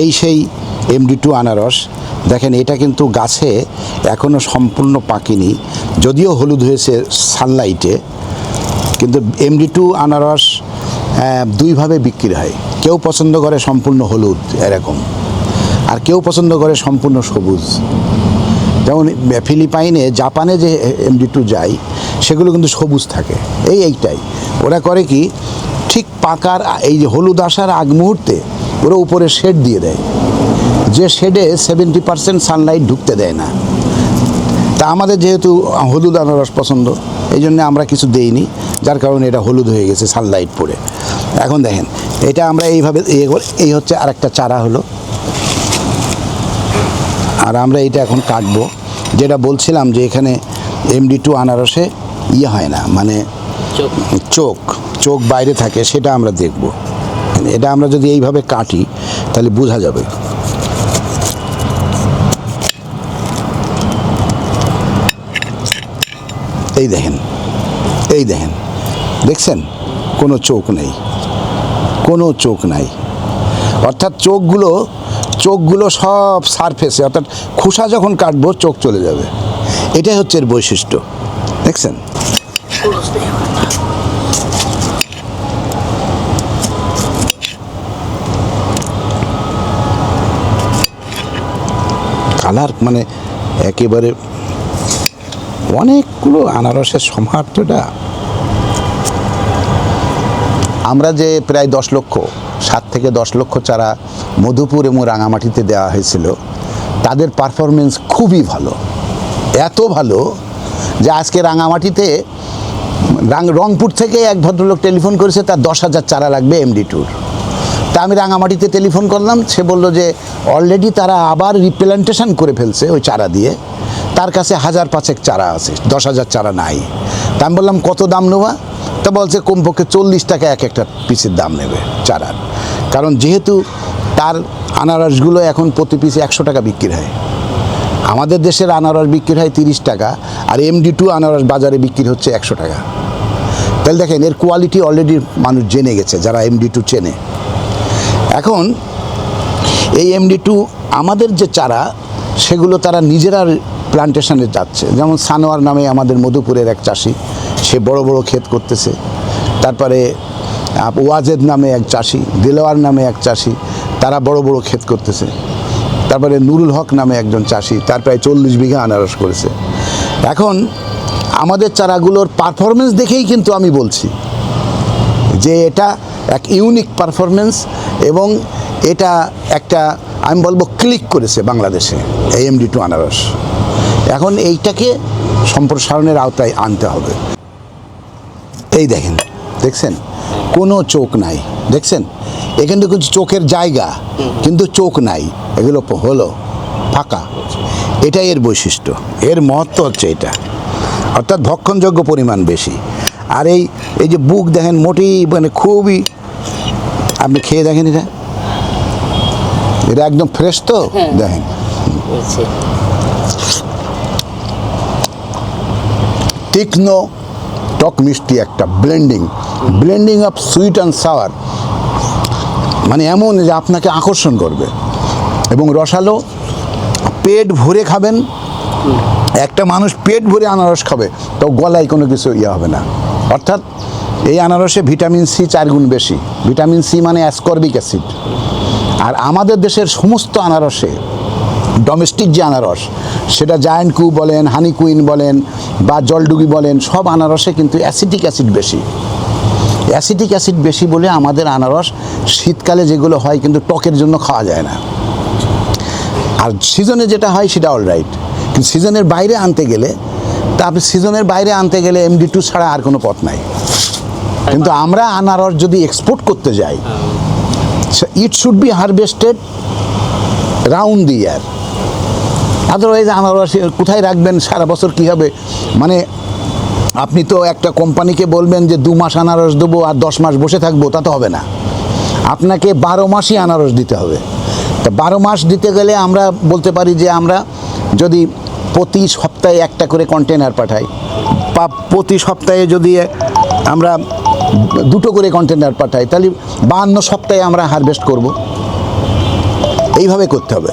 এই সেই MD2 আনারস। দেখেন এটা কিন্তু গাছে এখনও সম্পূর্ণ পাকেনি, যদিও হলুদ হয়েছে সানলাইটে, কিন্তু MD2 আনারস দুইভাবে বিক্রি হয়। কেউ পছন্দ করে সম্পূর্ণ হলুদ এরকম, আর কেউ পছন্দ করে সম্পূর্ণ সবুজ। যেমন ফিলিপাইনে, জাপানে যে MD2 যায় সেগুলো কিন্তু সবুজ থাকে। এইটাই ওরা করে কি, ঠিক পাকার এই যে হলুদ আসার আগ মুহূর্তে ওরা উপরে শেড দিয়ে দেয়, যে শেডে 70% সানলাইট ঢুকতে দেয় না। তা আমাদের যেহেতু হলুদ আনারস পছন্দ, এই জন্য আমরা কিছু দেইনি, যার কারণে এটা হলুদ হয়ে গেছে সানলাইট পড়ে। এখন দেখেন এটা আমরা এইভাবে এই হচ্ছে আরেকটা চারা হলো, আর আমরা এটা এখন কাটবো। যেটা বলছিলাম যে এখানে MD2 আনারসে হয় না, মানে চোখ বাইরে থাকে, সেটা আমরা দেখব। এটা আমরা যদি এইভাবে কাটি তাহলে বোঝা যাবে। এই দেখেন দেখছেন, কোনো চোখ নাই, অর্থাৎ চোখগুলো সব সারফেসে, অর্থাৎ খোসা যখন কাটবো চোখ চলে যাবে। এটাই হচ্ছে এর বৈশিষ্ট্য, দেখছেন। কালার মানে একেবারে অনেকগুলো আনারসের সমাহারটা। আমরা যে প্রায় 7 থেকে 10 লক্ষ চারা মধুপুর এবং রাঙামাটিতে দেওয়া হয়েছিল, তাদের পারফরমেন্স খুবই ভালো, এত ভালো যে আজকে রাঙামাটিতে রংপুর থেকে এক ভদ্রলোক টেলিফোন করেছে, তার 10,000 চারা লাগবে MD2-র। তা আমি রাঙামাটিতে টেলিফোন করলাম, সে বলল যে অলরেডি তারা আবার রিপ্ল্যান্টেশন করে ফেলছে ওই চারা দিয়ে, তার কাছে 1,500 চারা আছে, 10,000 চারা নাই। তা আমি বললাম কত দাম নেওয়া? তা বলছে কমপক্ষে 40 টাকা এক একটা পিসের দাম নেবে চারার, কারণ যেহেতু তার আনারসগুলো এখন প্রতি পিসে 100 টাকা বিক্রি হয়। আমাদের দেশের আনারস বিক্রি হয় 30 টাকা, আর MD2 আনারস বাজারে বিক্রি হচ্ছে 100 টাকা। তাহলে দেখেন এর কোয়ালিটি অলরেডি মানুষ জেনে গেছে, যারা MD2 চেনে। এখন এই MD2 আমাদের যে চারা, সেগুলো তারা নিজেরা প্লান্টেশনে যাচ্ছে। যেমন সানোয়ার নামে আমাদের মধুপুরের এক চাষি, সে বড় বড় ক্ষেত করতেছে। তারপরে ওয়াজেদ নামে এক চাষি, দিলওয়ার নামে এক চাষি, তারা বড় বড় ক্ষেত করতেছে। তারপরে নুরুল হক নামে একজন চাষি, তার প্রায় 40 বিঘা আনারস করেছে। এখন আমাদের চারাগুলোর পারফরমেন্স দেখেই কিন্তু আমি বলছি যে এটা এক ইউনিক পারফরমেন্স, এবং এটা একটা আমি বলবো ক্লিক করেছে বাংলাদেশে এই MD2 আনারস। এখন এইটাকে সম্প্রসারণের আওতায় আনতে হবে। এই দেখছেন কোনো চোখ নাই, দেখছেন এখানে কিন্তু চোখের জায়গা, কিন্তু চোখ নাই, এগুলো হলো ফাঁকা। এটাই এর বৈশিষ্ট্য, এর মহত্ব হচ্ছে এটা, অর্থাৎ ভক্ষণযোগ্য পরিমাণ বেশি। আর এই যে বুক দেখেন, মোটেই মানে খুবই, আপনি খেয়ে দেখেন, এটা একদম ফ্রেশ তো, দেখেন তীক্ষ্ণ টক মিষ্টি একটা blending of sweet and sour, মানে এমন যে আপনাকে আকর্ষণ করবে, এবং রসালো। পেট ভরে খাবেন, একটা মানুষ পেট ভরে আনারস খাবে তো গলায় কোনো কিছু হবে না। অর্থাৎ এই আনারসে ভিটামিন সি 4 গুণ বেশি। ভিটামিন সি মানে অ্যাসকর্বিক অ্যাসিড। আর আমাদের দেশের সমস্ত আনারসে, ডোমেস্টিক যে আনারস, সেটা জায়ান্ট কু বলেন, হানি কুইন বলেন বা জলডুগি বলেন, সব আনারসে কিন্তু অ্যাসিটিক অ্যাসিড বেশি বলে আমাদের আনারস শীতকালে যেগুলো হয় কিন্তু টকের জন্য খাওয়া যায় না। আর সিজনে যেটা হয় সেটা অলরাইট, কিন্তু সিজনের বাইরে আনতে গেলে, তা আপনি সিজনের বাইরে আনতে গেলে MD2 ছাড়া আর কোনো পথ নাই। কিন্তু আমরা আনারস যদি এক্সপোর্ট করতে যাই, it should be harvested round the year. Otherwise আনারস কোথায় রাখবেন, সারা বছর কী হবে? মানে আপনি তো একটা কোম্পানিকে বলবেন যে 2 মাস আনারস দেবো আর 10 মাস বসে থাকবো, তা তো হবে না। আপনাকে 12 মাসই আনারস দিতে হবে। তা 12 মাস দিতে গেলে আমরা বলতে পারি যে আমরা যদি প্রতি সপ্তাহে একটা করে কন্টেনার পাঠাই, বা প্রতি সপ্তাহে যদি আমরা 2টো করে কন্টেনার পাঠাই, তাহলে 52 সপ্তাহে আমরা হারভেস্ট করব। এইভাবে করতে হবে।